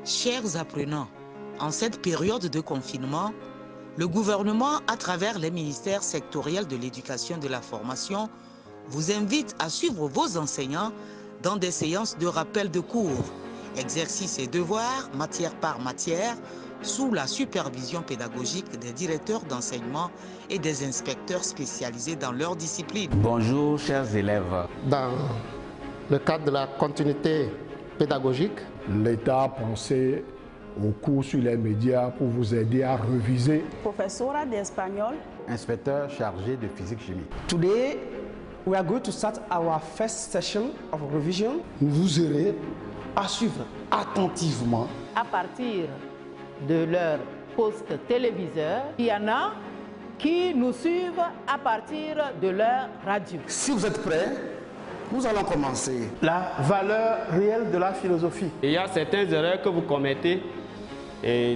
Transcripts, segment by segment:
Chers apprenants, en cette période de confinement, le gouvernement, à travers les ministères sectoriels de l'éducation et de la formation, vous invite à suivre vos enseignants dans des séances de rappel de cours, exercices et devoirs, matière par matière, sous la supervision pédagogique des directeurs d'enseignement et des inspecteurs spécialisés dans leur discipline. Bonjour chers élèves. Dans le cadre de la continuité pédagogique, l'État a pensé au cours sur les médias pour vous aider à reviser. Professora d'espagnol. Inspecteur chargé de physique-chimie. Today, we are going to start our first session of revision. Vous aurez à suivre attentivement. À partir de leur poste téléviseur, il y en a qui nous suivent à partir de leur radio. Si vous êtes prêts, nous allons commencer. La valeur réelle de la philosophie. Il y a certaines erreurs que vous commettez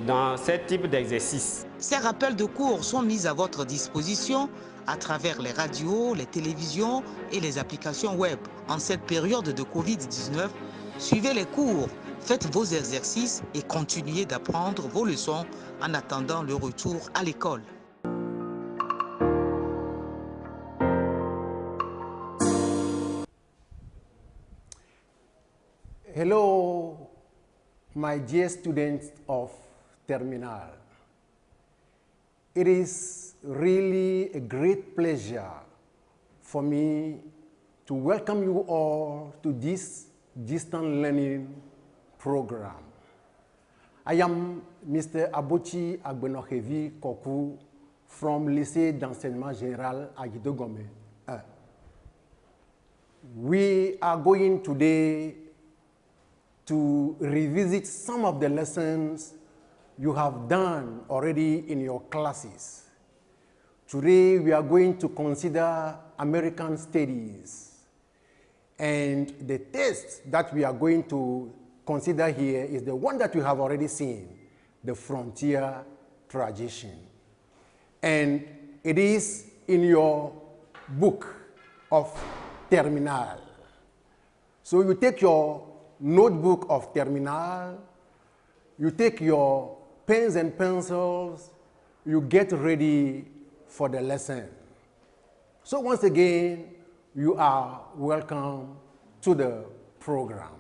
dans ce type d'exercice. Ces rappels de cours sont mis à votre disposition à travers les radios, les télévisions et les applications web. En cette période de Covid-19, suivez les cours, faites vos exercices et continuez d'apprendre vos leçons en attendant le retour à l'école. Hello, my dear students of Terminal. It is really a great pleasure for me to welcome you all to this distant learning program. I am Mr. Abochi Agbenohevi Koku from Lycée d'Enseignement Général Agidogome 1. We are going today to revisit some of the lessons you have done already in your classes. Today, we are going to consider American studies. And the test that we are going to consider here is the one that you have already seen, the frontier tradition. And it is in your book of Terminal. So you take your notebook of Terminal, you take your pens and pencils, you get ready for the lesson. So once again, you are welcome to the program.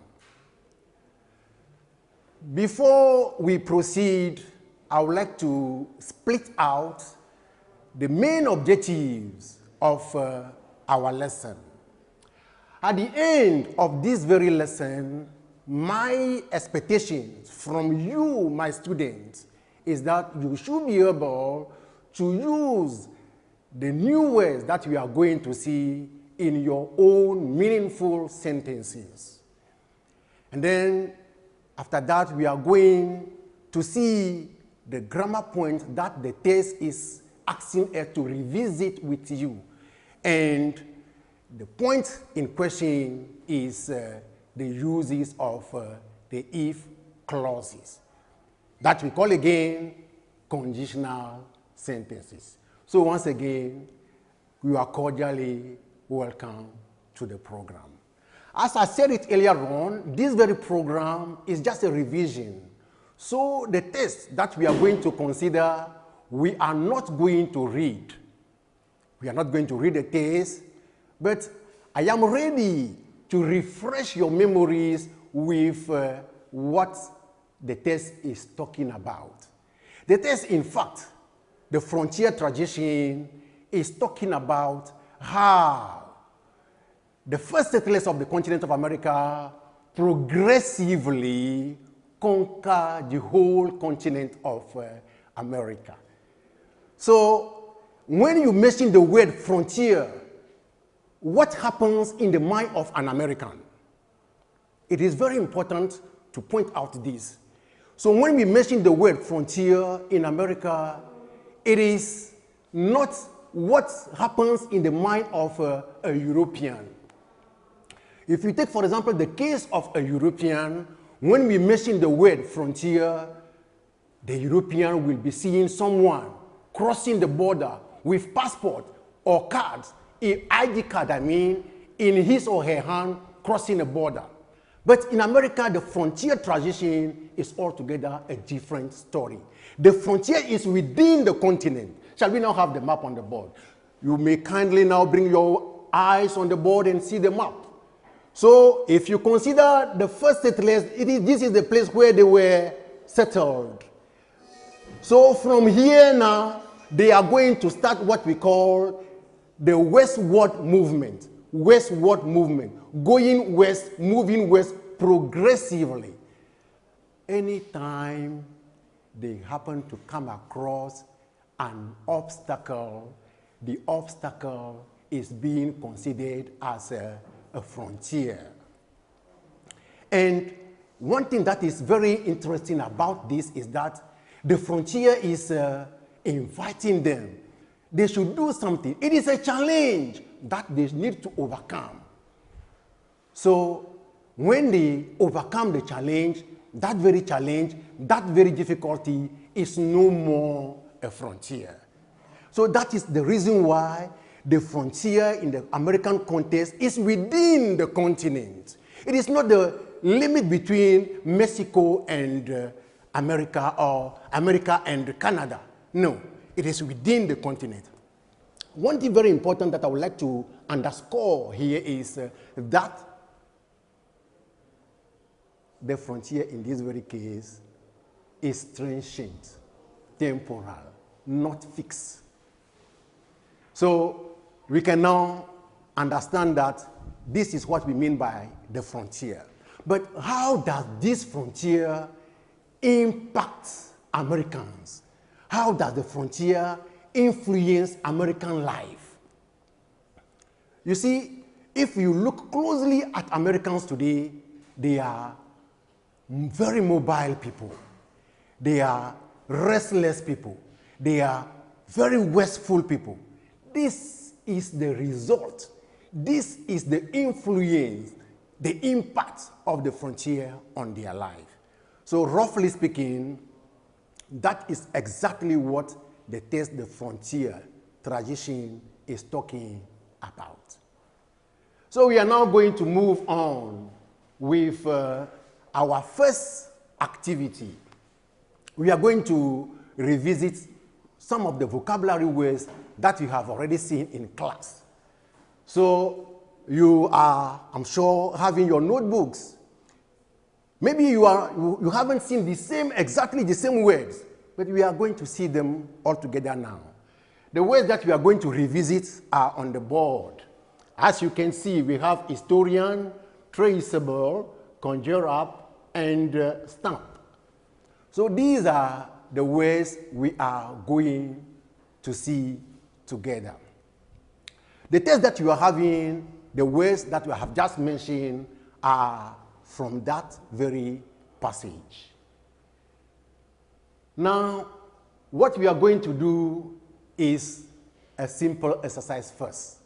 Before we proceed, I would like to split out the main objectives of our lesson. At the end of this very lesson, my expectations from you, my students, is that you should be able to use the new words that we are going to see in your own meaningful sentences. And then after that, we are going to see the grammar points that the test is asking us to revisit with you. And the point in question is the uses of the if clauses that we call again conditional sentences. So once again, you are cordially welcome to the program. As I said it earlier on, this very program is just a revision. So the test that we are going to consider, we are not going to read. We are not going to read the test, but I am ready to refresh your memories with what the test is talking about. The test, in fact, the frontier tradition is talking about how the first settlers of the continent of America progressively conquered the whole continent of America. So when you mention the word frontier, what happens in the mind of an American? It is very important to point out this. So when we mention the word frontier in America, it is not what happens in the mind of a European. If you take, for example, the case of a European, when we mention the word frontier, the European will be seeing someone crossing the border with passport or cards, an ID card, in his or her hand, crossing the border. But in America, the frontier transition is altogether a different story. The frontier is within the continent. Shall we now have the map on the board? You may kindly now bring your eyes on the board and see the map. So if you consider the first settlers, this is the place where they were settled. So from here now, they are going to start what we call the westward movement. Westward movement. Going west, moving west progressively. Anytime they happen to come across an obstacle, the obstacle is being considered as a frontier. And one thing that is very interesting about this is that the frontier is inviting them. They should do something. It is a challenge that they need to overcome. So when they overcome the challenge, that very difficulty is no more a frontier. So that is the reason why the frontier in the American context is within the continent. It is not the limit between Mexico and America or America and Canada. No, it is within the continent. One thing very important that I would like to underscore here is that the frontier in this very case is transient, temporal, not fixed. So we can now understand that this is what we mean by the frontier. But how does this frontier impact Americans? How does the frontier influence American life? You see, if you look closely at Americans today, they are very mobile people. They are restless people. They are very wasteful people. This is the result. This is the influence, the impact of the frontier on their life. So roughly speaking, that is exactly what the test the frontier transition is talking about. So we are now going to move on with our first activity. We are going to revisit some of the vocabulary words that you have already seen in class. So you are, I'm sure, having your notebooks. Maybe you haven't seen exactly the same words, but we are going to see them all together now. The words that we are going to revisit are on the board. As you can see, we have historian, traceable, conjure up, and stamp. So these are the words we are going to see together. The text that you are having, the words that we have just mentioned, are from that very passage. Now, what we are going to do is a simple exercise first.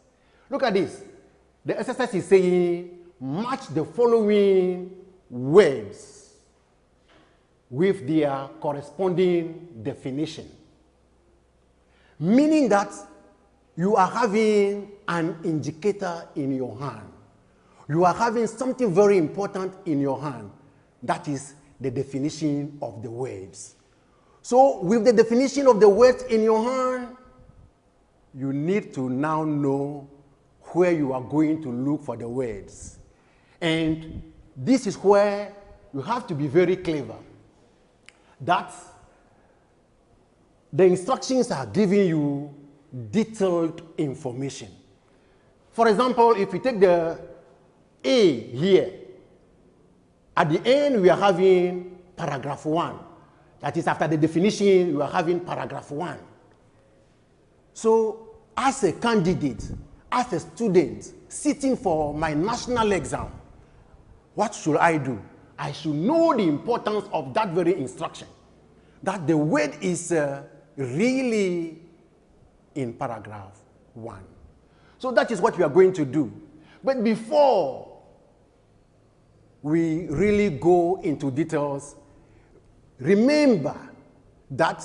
Look at this. The exercise is saying, match the following words with their corresponding definition. Meaning that you are having an indicator in your hand. You are having something very important in your hand. That is the definition of the words. So with the definition of the words in your hand, you need to now know where you are going to look for the words. And this is where you have to be very clever. That the instructions are giving you detailed information. For example, if you take the A here, at the end we are having paragraph 1. That is, after the definition, we are having paragraph 1. So, as a candidate, as a student, sitting for my national exam, what should I do? I should know the importance of that very instruction. That the word is really in paragraph 1. So that is what we are going to do. But before we really go into details, remember that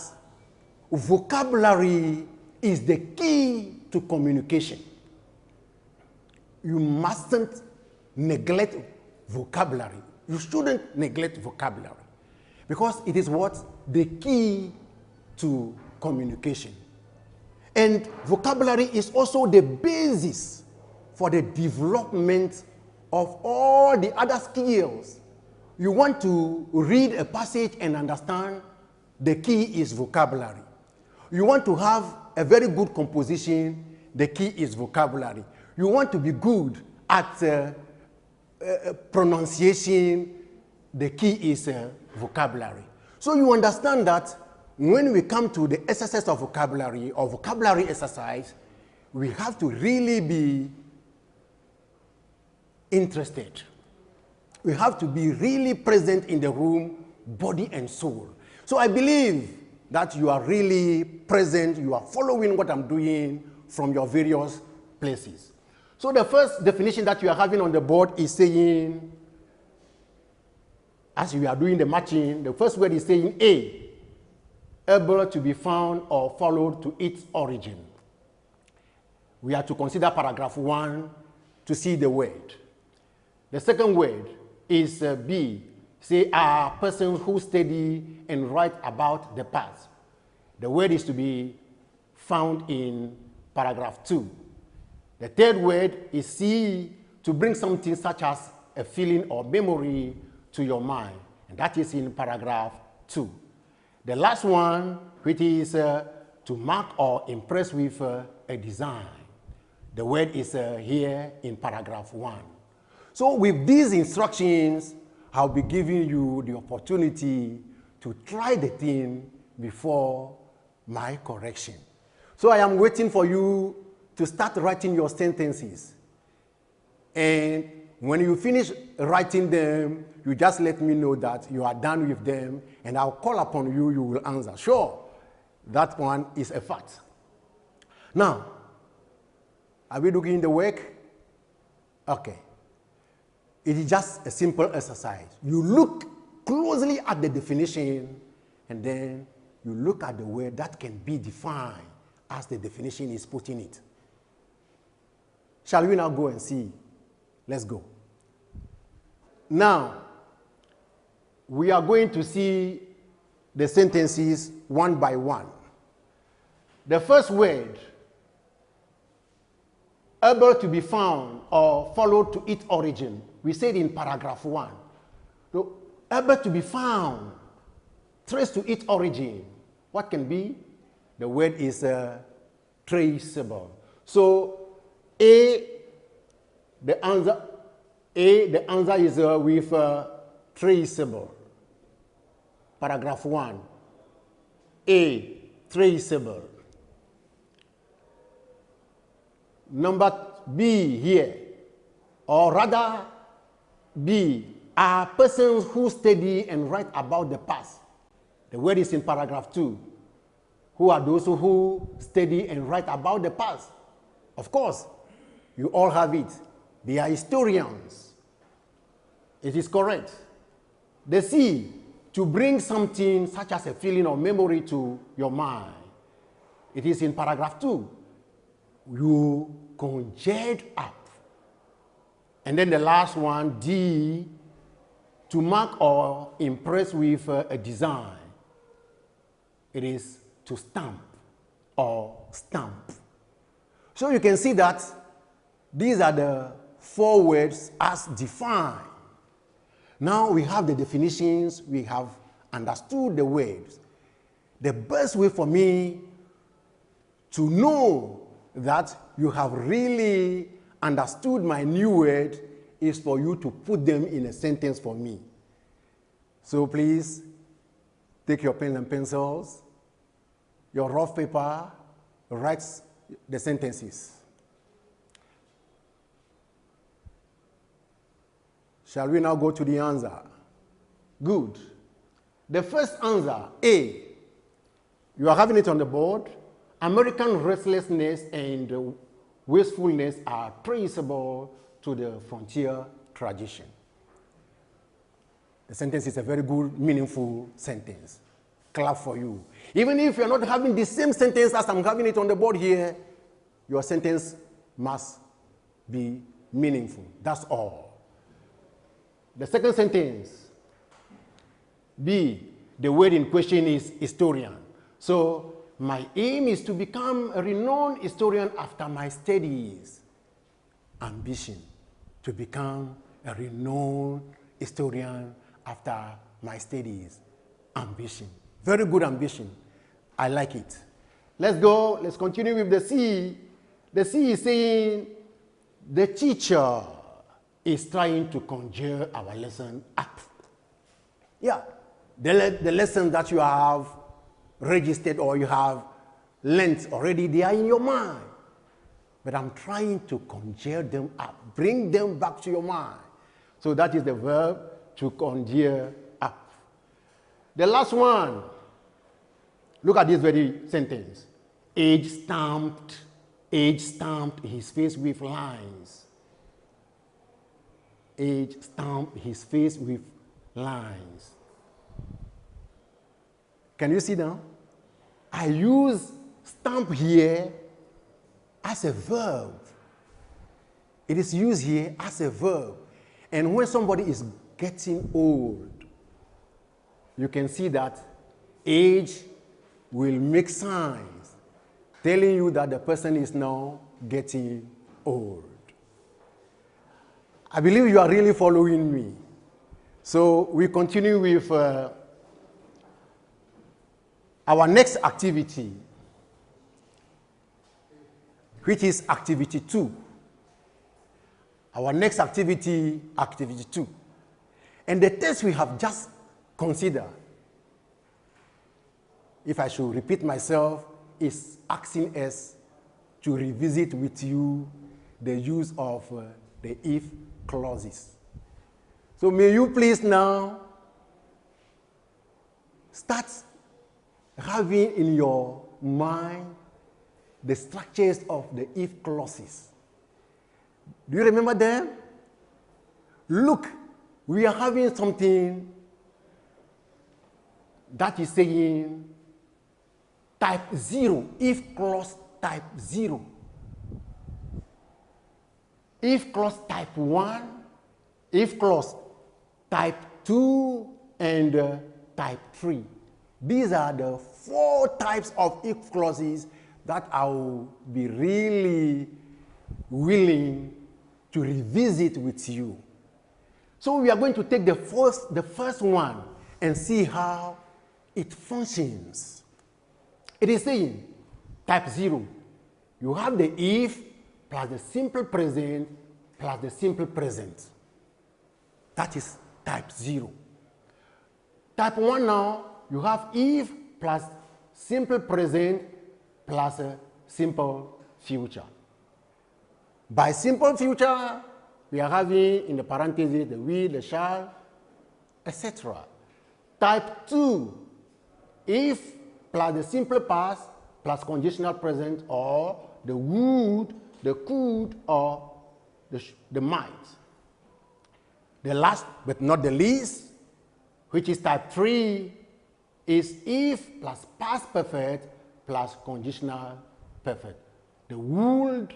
vocabulary is the key to communication. You mustn't neglect vocabulary. You shouldn't neglect vocabulary because it is what? The key to communication. And vocabulary is also the basis for the development of all the other skills. You want to read a passage and understand, the key is vocabulary. You want to have a very good composition, the key is vocabulary. You want to be good at pronunciation, the key is vocabulary. So you understand that when we come to the exercise of vocabulary or vocabulary exercise, we have to really be interested. We have to be really present in the room, body and soul. So I believe that you are really present, you are following what I'm doing from your various places. So the first definition that you are having on the board is saying, as we are doing the matching, the first word is saying A, able to be found or followed to its origin. We are to consider paragraph 1 to see the word. The second word is B, say a person who study and write about the past. The word is to be found in paragraph 2. The third word is C, to bring something such as a feeling or memory to your mind, and that is in paragraph 2. The last one, which is to mark or impress with a design. The word is here in paragraph 1. So with these instructions, I'll be giving you the opportunity to try the thing before my correction. So I am waiting for you to start writing your sentences. And when you finish writing them, you just let me know that you are done with them, and I'll call upon you, you will answer. Sure, that one is a fact. Now, are we doing the work? Okay. It is just a simple exercise. You look closely at the definition, and then you look at the word that can be defined as the definition is putting it. Shall we now go and see? Let's go. Now, we are going to see the sentences one by one. The first word, able to be found or followed to its origin. We said in paragraph 1. So, able to be found, traced to its origin. What can be? The word is traceable. So, the answer is with traceable. Paragraph 1. A, traceable. Number B here, or rather B, are persons who study and write about the past. The word is in paragraph 2. Who are those who study and write about the past? Of course, you all have it. They are historians. It is correct. The C, to bring something such as a feeling or memory to your mind. It is in paragraph 2. You conjured up. And then the last one, D, to mark or impress with a design. It is to stamp or stamp. So you can see that these are the 4 words as defined. Now we have the definitions, we have understood the words. The best way for me to know that you have really understood my new word is for you to put them in a sentence for me. So please take your pen and pencils, your rough paper, write the sentences. Shall we now go to the answer? Good. The first answer, A, you are having it on the board. American restlessness and wastefulness are traceable to the frontier tradition. The sentence is a very good, meaningful sentence. Clap for you. Even if you're not having the same sentence as I'm having it on the board here, your sentence must be meaningful. That's all. The second sentence, B, the word in question is historian. So my aim is to become a renowned historian after my studies. Ambition, to become a renowned historian after my studies. Ambition, very good ambition. I like it. Let's go, let's continue with the C. The C is saying, the teacher is trying to conjure our lesson up. Yeah, the lesson that you have registered or you have learnt already, they are in your mind. But I'm trying to conjure them up, bring them back to your mind. So that is the verb to conjure up. The last one, look at this very sentence. Age stamped his face with lines. Age stamped his face with lines. Can you see now? I use stamp here as a verb. It is used here as a verb. And when somebody is getting old, you can see that age will make signs telling you that the person is now getting old. I believe you are really following me. So we continue with our next activity, which is activity 2. Our next activity, activity 2. And the test we have just considered, if I should repeat myself, is asking us to revisit with you the use of the if clauses. So may you please now start having in your mind the structures of the if clauses. Do you remember them? Look, we are having something that is saying type 0, if clause type 0. If clause type 1, if clause type 2, and type 3. These are the 4 types of if clauses that I will be really willing to revisit with you. So we are going to take the first one and see how it functions. It is saying type 0. You have the if plus the simple present plus the simple present. That is type 0. Type 1 now, you have if plus simple present plus a simple future. By simple future, we are having in the parentheses the will, the shall, etc. Type 2, if plus the simple past plus conditional present, or the would, the could, or the might. The last but not the least, which is type 3, is if plus past perfect plus conditional perfect. The would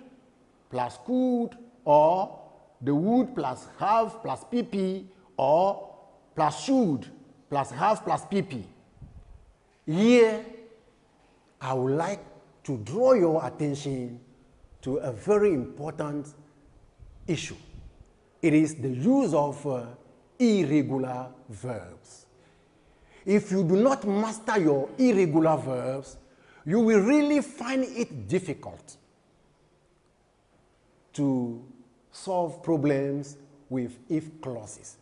plus could, or the would plus have plus pp, or plus should plus have plus pp. Here, I would like to draw your attention to a very important issue. It is the use of irregular verbs. If you do not master your irregular verbs, you will really find it difficult to solve problems with if clauses.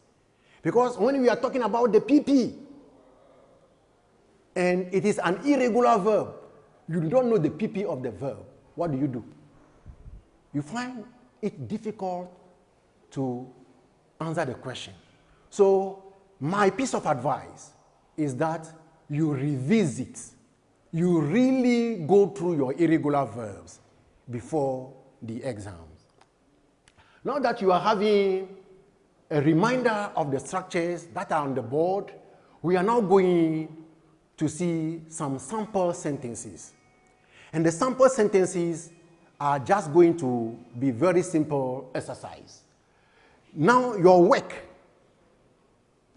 Because when we are talking about the PP, and it is an irregular verb, you don't know the PP of the verb, what do? You find it difficult to answer the question. So my piece of advice is that you revisit, you really go through your irregular verbs before the exams. Now that you are having a reminder of the structures that are on the board, we are now going to see some sample sentences. And the sample sentences are just going to be very simple exercise. Now your work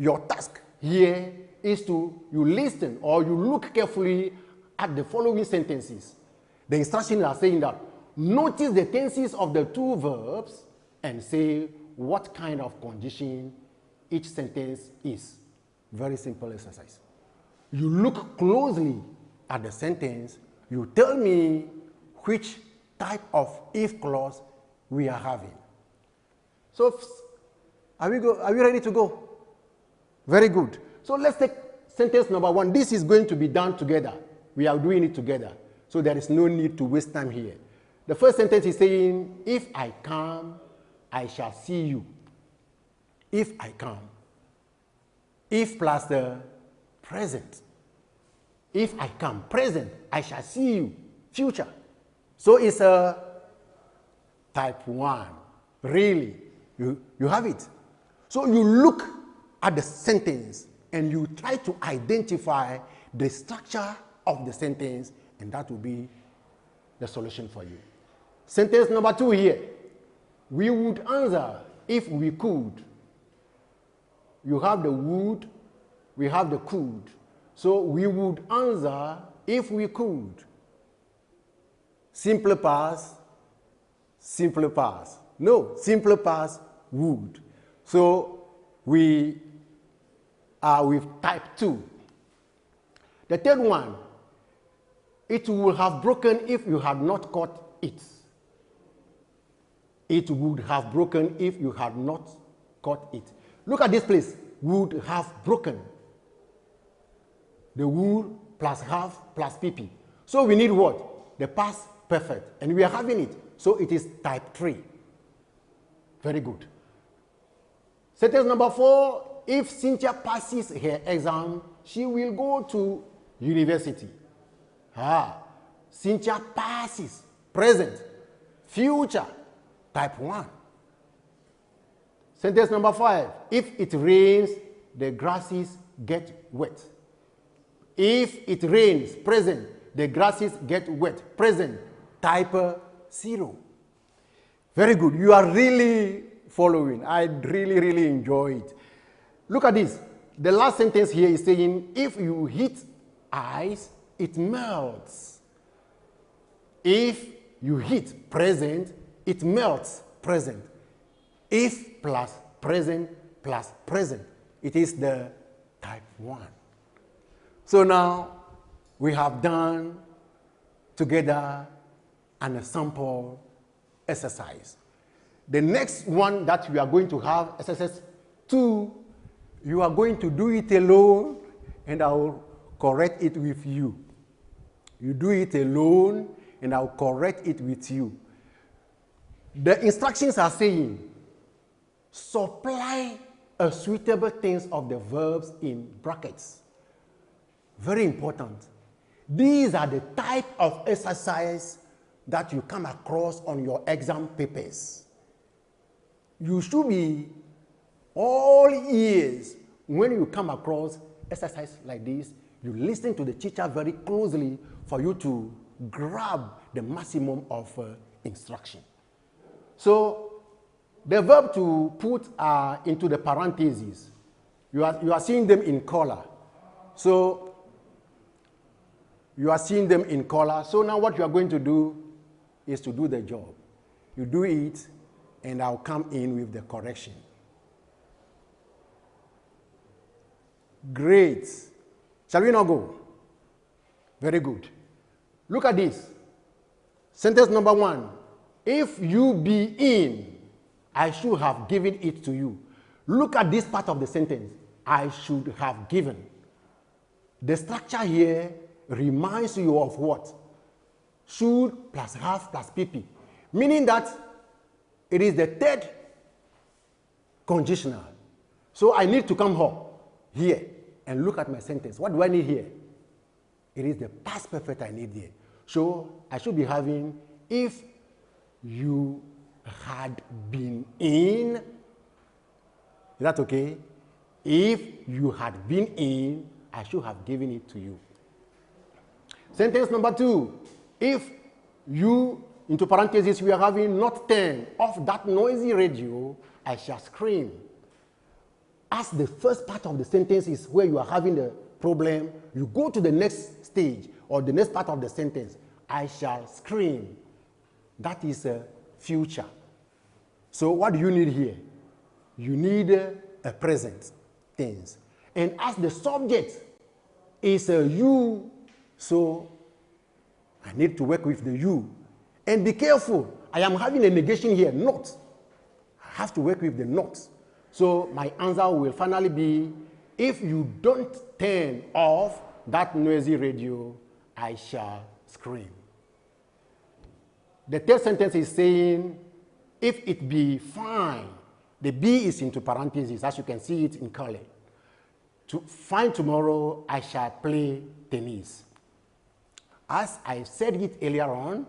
your task here is you listen or you look carefully at the following sentences. The instructions are saying that notice the tenses of the two verbs and say what kind of condition each sentence is. Very simple exercise. You look closely at the sentence, you tell me which type of if clause we are having. So, are we ready to go? Very good. So let's take sentence number 1. This is going to be done together. We are doing it together. So there is no need to waste time here. The first sentence is saying, if I come, I shall see you. If I come. If plus the present. If I come, present, I shall see you, future. So it's a type 1. Really, you have it. So you look at the sentence and you try to identify the structure of the sentence, and that will be the solution for you. Sentence number 2 here. We would answer if we could. You have the would, we have the could. So we would answer if we could. Simple past, simple past. No, simple past, would. So we are with type 2. The third one, it would have broken if you had not caught it. It would have broken if you had not caught it. Look at this place, would have broken. The would plus have plus pp. So we need what? The past perfect. And we are having it. So it is type 3. Very good. Sentence number 4, if Cynthia passes her exam, she will go to university. Cynthia passes, present, future, type 1. Sentence number 5, if it rains, the grasses get wet. If it rains, present, the grasses get wet, present, type 0. Very good. You are really following. I really enjoy it. Look at this. The last sentence here is saying, if you heat ice, it melts. If you heat present, it melts present. If plus present, it is the type 1. So now we have done together an sample exercise. The next one that we are going to have, exercise 2, you are going to do it alone and I will correct it with you. You do it alone and I will correct it with you. The instructions are saying, supply a suitable tense of the verbs in brackets. Very important. These are the type of exercise that you come across on your exam papers. You should be all ears when you come across exercise like this. You listen to the teacher very closely for you to grab the maximum of instruction. So the verb to put into the parentheses, you are seeing them in color. So you are seeing them in color. So now what you are going to do is to do the job. You do it, and I'll come in with the correction. Great. Shall we now go? Very good. Look at this. Sentence number 1. If you be in, I should have given it to you. Look at this part of the sentence. I should have given. The structure here reminds you of what? Should plus have plus pp. Meaning that it is the third conditional. So I need to come here and look at my sentence. What do I need here? It is the past perfect I need here. So I should be having, if you had been in. Is that okay? If you had been in, I should have given it to you. Sentence number 2. If you, into parentheses, we are having not turn off that noisy radio, I shall scream. as the first part of the sentence is where you are having the problem, you go to the next stage or the next part of the sentence. I shall scream. That is a future. So what do you need here? You need a present tense. And as the subject is a you, so I need to work with the you. And be careful, I am having a negation here, not. I have to work with the not. So my answer will finally be, if you don't turn off that noisy radio, I shall scream. The third sentence is saying, if it be fine, the B is into parentheses, as you can see it in color. Fine tomorrow, I shall play tennis. As I said it earlier on,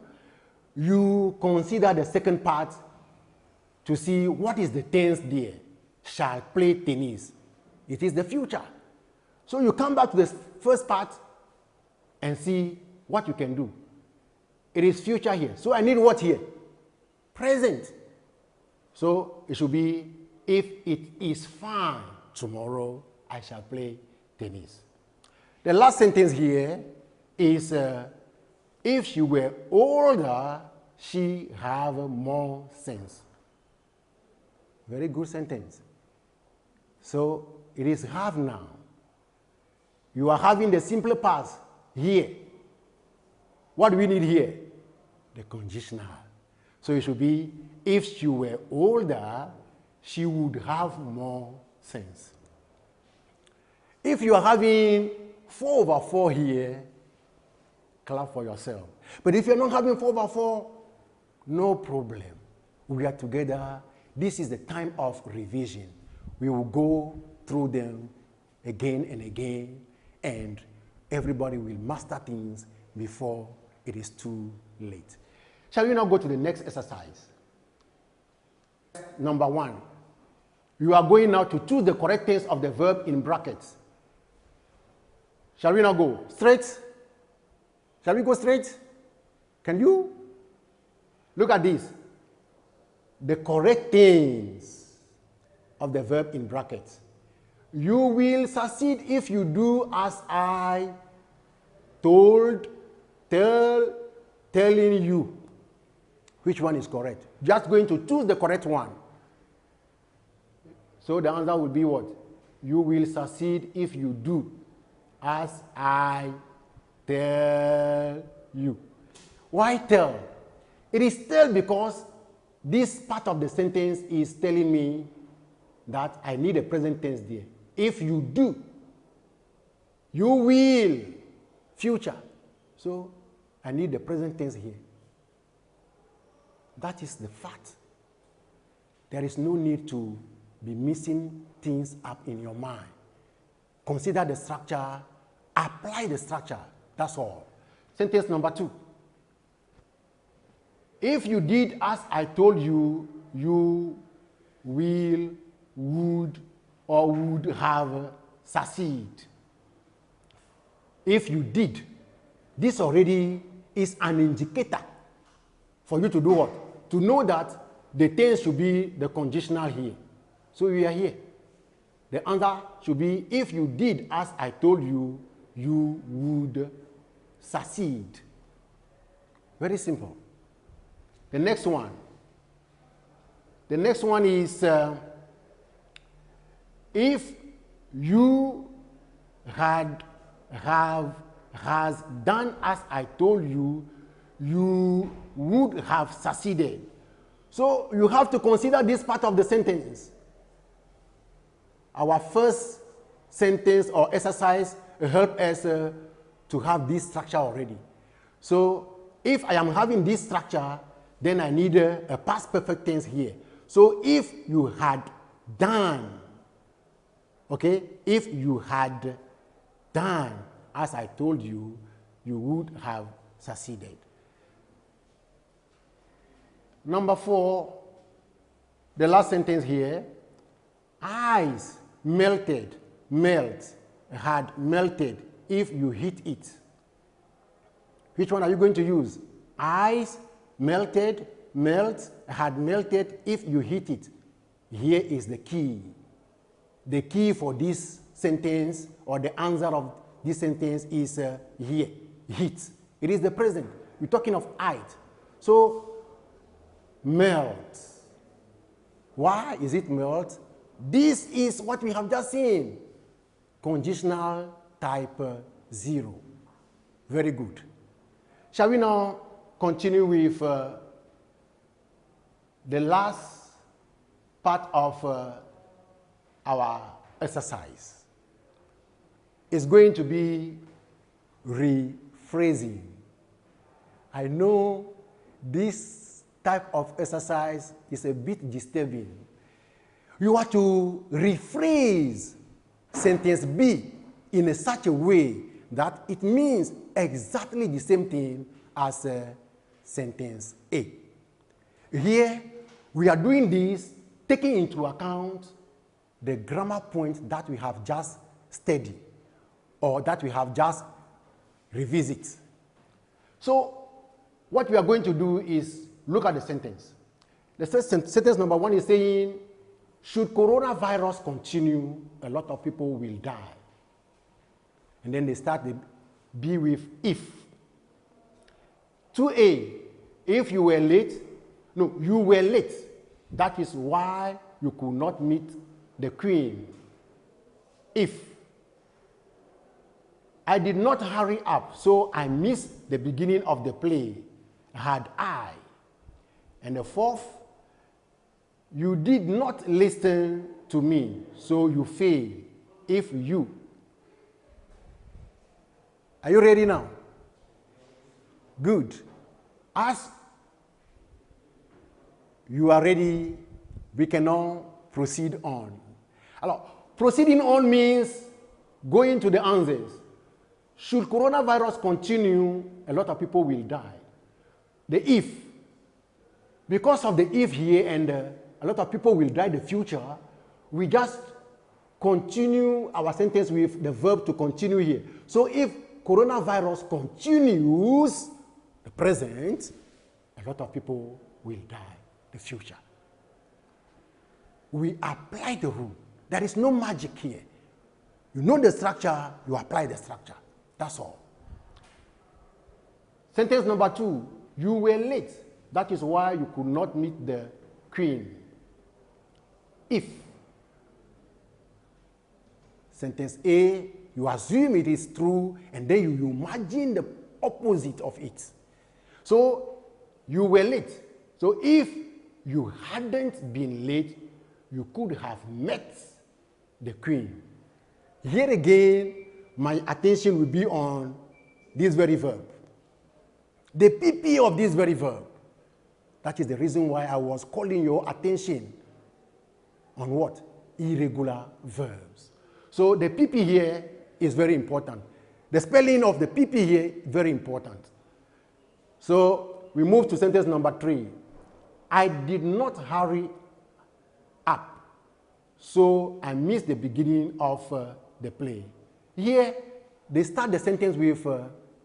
you consider the second part to see what is the tense there. Shall play tennis. It is the future. So you come back to the first part and see what you can do. It is future here. So I need what here? Present. So it should be, if it is fine tomorrow, I shall play tennis. The last sentence here is, if she were older, she have more sense. Very good sentence. So it is have now. You are having the simple past here. What do we need here? The conditional. So it should be, if she were older, she would have more sense. If you are having 4/4 here, clap for yourself. But if you're not having 4/4, no problem. We are together. This is the time of revision. We will go through them again and again, and everybody will master things before it is too late. Shall we now go to the next exercise? Number 1. You are going now to choose the correct tense of the verb in brackets. Shall we now go straight? Shall we go straight? Can you? Look at this. The correct tense of the verb in brackets. You will succeed if you do as I told, tell, telling you. Which one is correct? Just going to choose the correct one. So the answer will be what? You will succeed if you do as I tell you. Why tell? It is tell because this part of the sentence is telling me that I need a present tense there. If you do, you will, future. So I need the present tense here. That is the fact. There is no need to be mixing things up in your mind. Consider the structure, apply the structure, that's all. Sentence number 2. If you did as I told you, you will, would, or would have succeed. If you did, this already is an indicator for you to do what? To know that the tense should be the conditional here. So we are here. The answer should be, if you did as I told you, you would succeed. Very simple. The next one. The next one is, if you has done as I told you, you would have succeeded. So you have to consider this part of the sentence. Our first sentence or exercise help us to have this structure already. So if I am having this structure, then I need a past perfect tense here. So if you had done, okay, if you had done as I told you, you would have succeeded. Number 4, the last sentence here, ice melted, melt, had melted if you hit it. Which one are you going to use? Ice melted, melt, had melted if you hit it. Here is the key. the key for this sentence or the answer of this sentence is here, heat. It is the present. We're talking of height. So, melt. Why is it melt? This is what we have just seen. Conditional type 0. Very good. Shall we now continue with the last part of our exercise? It's going to be rephrasing. I know this type of exercise is a bit disturbing. You have to rephrase sentence B in such a way that it means exactly the same thing as sentence A. Here, we are doing this taking into account the grammar point that we have just studied or that we have just revisited. So, what we are going to do is look at the sentence. The sentence number 1 is saying, should coronavirus continue, a lot of people will die. And then they start the B with if. 2A, if you were late, no, you were late. That is why you could not meet the queen. If. I did not hurry up, so I missed the beginning of the play. Had I. And the 4th, you did not listen to me, so you failed. If you. Are you ready now? Good. As you are ready, we can now proceed on. Alors, proceeding on means going to the answers. Should coronavirus continue, a lot of people will die. The if. Because of the if here and a lot of people will die in the future, we just continue our sentence with the verb to continue here. So if coronavirus continues, the present, a lot of people will die in the future. We apply the rule. There is no magic here. You know the structure, you apply the structure. That's all. Sentence number 2, you were late. That is why you could not meet the queen. If. Sentence A, you assume it is true, and then you imagine the opposite of it. So, you were late. So, if you hadn't been late, you could have met the queen. Here again, my attention will be on this very verb. The PP of this very verb. That is the reason why I was calling your attention on what? Irregular verbs. So the PP here is very important. The spelling of the PP here is very important. So we move to sentence number 3. I did not hurry up, so I missed the beginning of the play. Here, they start the sentence with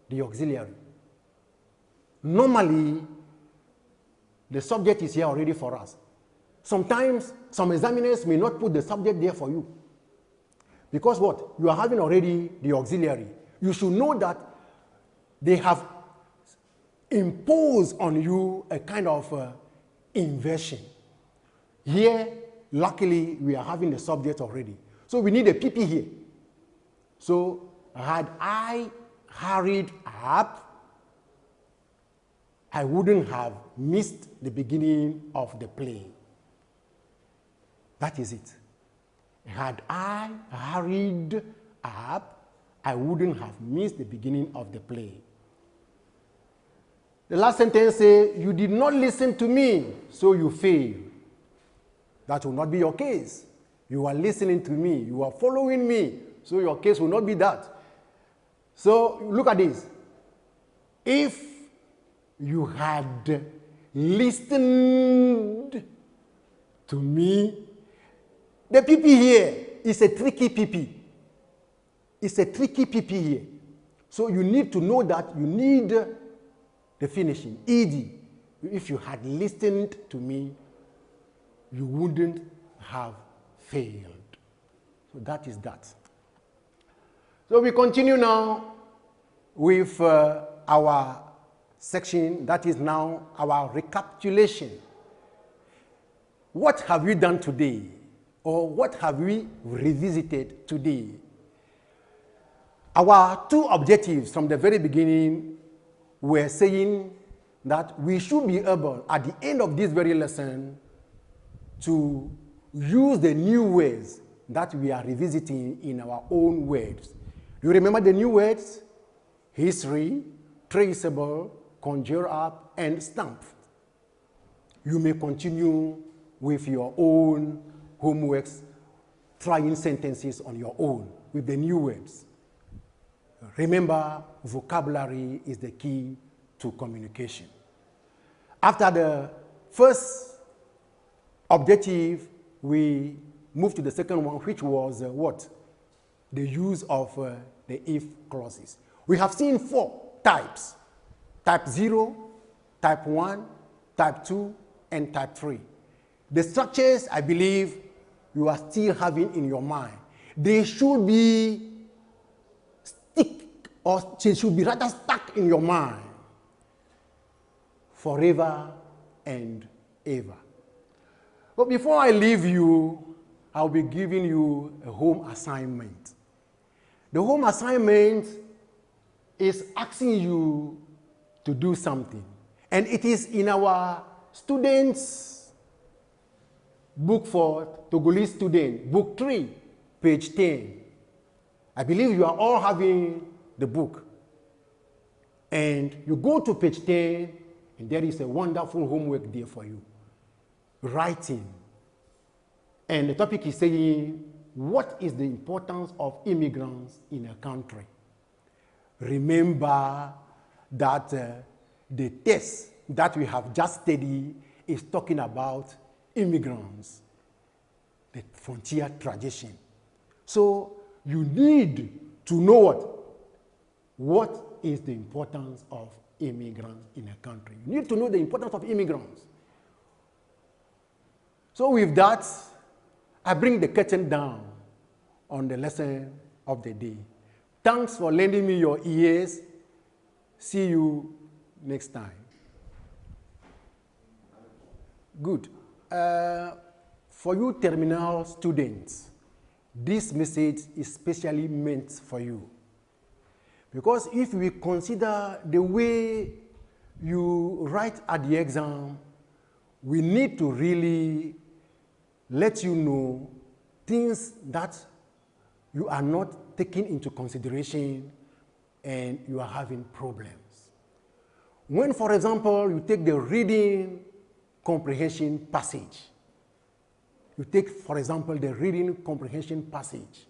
the auxiliary. Normally, the subject is here already for us. Sometimes, some examiners may not put the subject there for you. Because what? You are having already the auxiliary. You should know that they have imposed on you a kind of inversion. Here, luckily, we are having the subject already. So we need a PP here. So, had I hurried up, I wouldn't have missed the beginning of the play. That is it. Had I hurried up, I wouldn't have missed the beginning of the play. The last sentence says, you did not listen to me, so you failed. That will not be your case. You are listening to me. You are following me. So your case will not be that. So look at this. If you had listened to me, the PP here is a tricky PP. It's a tricky PP here. So you need to know that you need the finishing, ed. If you had listened to me, you wouldn't have failed. So that is that. So we continue now with our section that is now our recapitulation. What have we done today? Or what have we revisited today? Our two objectives from the very beginning were saying that we should be able, at the end of this very lesson, to use the new words that we are revisiting in our own words. You remember the new words? History, traceable, conjure up, and stamp. You may continue with your own homeworks, trying sentences on your own with the new words. Remember, vocabulary is the key to communication. After the first objective, we moved to the second one, which was what? The use of the if clauses. We have seen 4 types: type 0, type 1, type 2, and type 3. The structures, I believe, you are still having in your mind. They should be rather stuck in your mind forever and ever. But before I leave you, I'll be giving you a home assignment. The home assignment is asking you to do something. And it is in our students' book for Togolese students, book 3, page 10. I believe you are all having the book. And you go to page 10, and there is a wonderful homework there for you. Writing. And the topic is saying, what is the importance of immigrants in a country? Remember that the test that we have just studied is talking about immigrants, the frontier tradition. So you need to know what is the importance of immigrants in a country. You need to know the importance of immigrants. So with that, I bring the curtain down on the lesson of the day. Thanks for lending me your ears. See you next time. Good. For you terminal students, this message is specially meant for you. Because if we consider the way you write at the exam, we need to really let you know things that you are not taking into consideration and you are having problems. When, for example, you take the reading comprehension passage, you take, for example, the reading comprehension passage,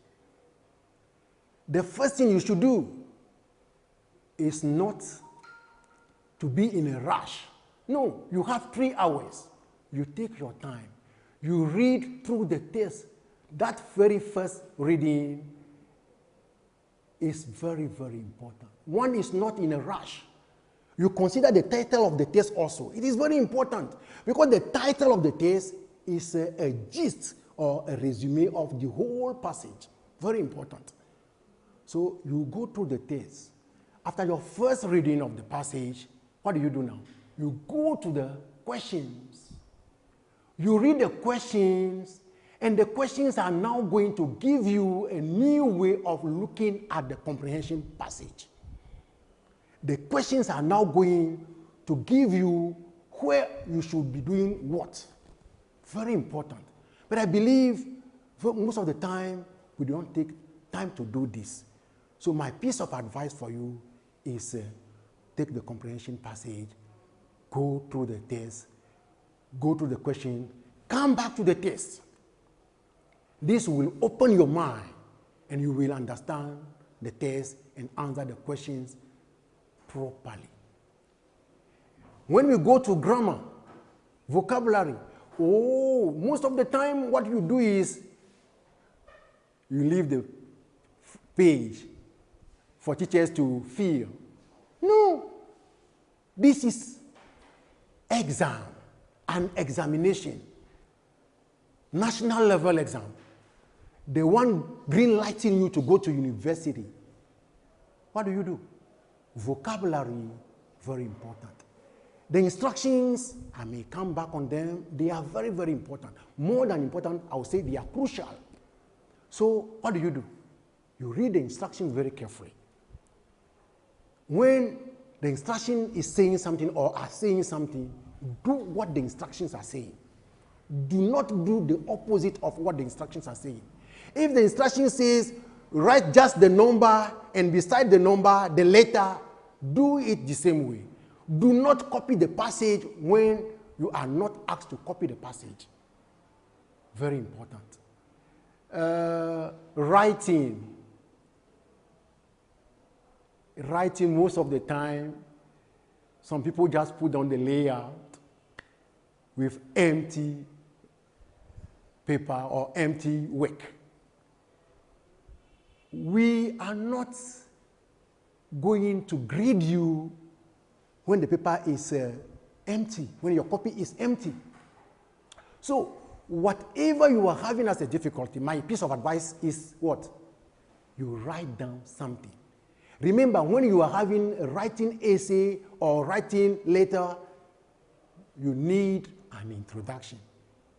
the first thing you should do is not to be in a rush. No, you have 3 hours. You take your time. You read through the text. That very first reading is very, very important. One is not in a rush. You consider the title of the text also. It is very important because the title of the text is a gist or a resume of the whole passage. Very important. So you go through the text. After your first reading of the passage, what do you do now? You go to the questions. You read the questions, and the questions are now going to give you a new way of looking at the comprehension passage. The questions are now going to give you where you should be doing what. Very important. But I believe most of the time, we don't take time to do this. So my piece of advice for you is take the comprehension passage, go through the test, go through the question, come back to the test. This will open your mind and you will understand the test and answer the questions properly. When we go to grammar, vocabulary, most of the time what you do is you leave the page for teachers to feel. No, this is exam, an examination, national level exam. the one green lighting you to go to university, what do? Vocabulary, very important. The instructions, I may come back on them, they are very, very important. More than important, I would say they are crucial. So what do? You read the instructions very carefully. When the instruction is saying something or are saying something, do what the instructions are saying. Do not do the opposite of what the instructions are saying. If the instruction says, write just the number and beside the number, the letter, do it the same way. Do not copy the passage when you are not asked to copy the passage. Very important. Writing. Writing, most of the time, some people just put down the layout with empty paper or empty work. We are not going to grade you when the paper is empty, when your copy is empty. So, whatever you are having as a difficulty, my piece of advice is what? You write down something. Remember, when you are having a writing essay or writing letter, you need an introduction.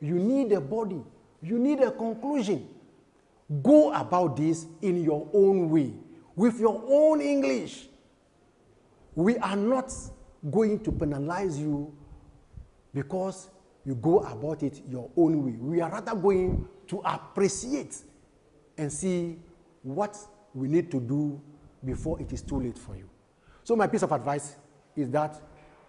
You need a body. You need a conclusion. Go about this in your own way, with your own English. We are not going to penalize you because you go about it your own way. We are rather going to appreciate and see what we need to do before it is too late for you. So my piece of advice is that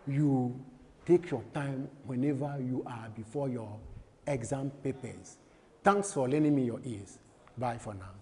you take your time whenever you are before your exam papers. Thanks for lending me your ears. Bye for now.